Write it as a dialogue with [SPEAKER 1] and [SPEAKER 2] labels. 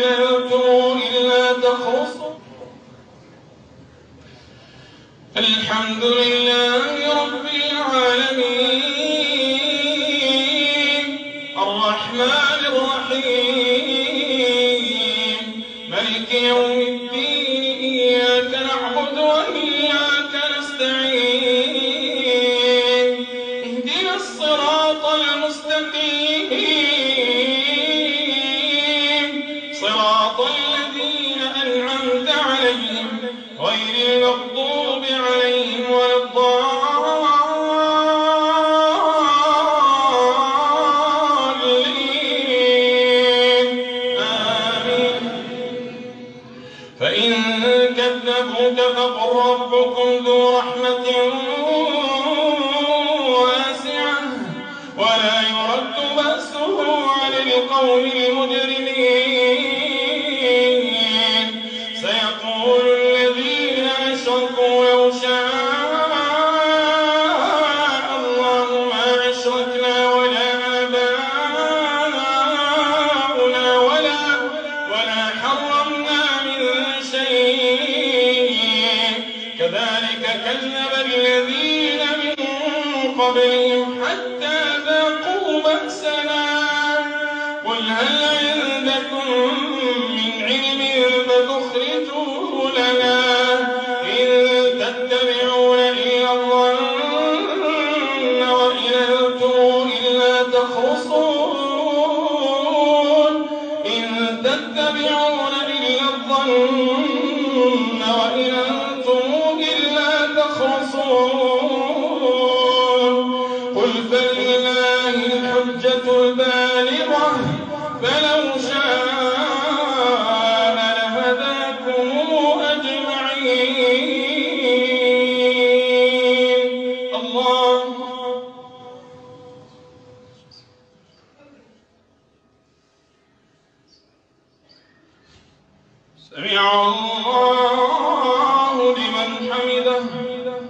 [SPEAKER 1] إلا تخرصوا. الحمد لله رب العالمين الرحمن الرحيم ملك يوم الدين إياك نعبد وإياك نستعين اهدنا الصراط المستقيم صراط الذين أنعمت عليهم غير المغضوب عليهم ولا الضالين آمين. فإن كذبوك فقل ربكم ذو رحمة واسعة ولا يرد بأسه عن القوم المجرمين. سيقول الذين أشركوا لو شاء الله ما أشركنا ولا آباؤنا ولا حرمنا من شيء كذلك كذب الذين من قبلهم حتى ذاقوا بأسنا. قل هل عندكم من علم فتخرجوه لنا إن تتبعون إلا الظن وإن أنتم إلا تخرصون. إن تتبعون إلا الظن وإن أنتم إلا تخرصون. قل فلله الحجة البالغة فلو شاء لهداكم أجمعين. الله سمع الله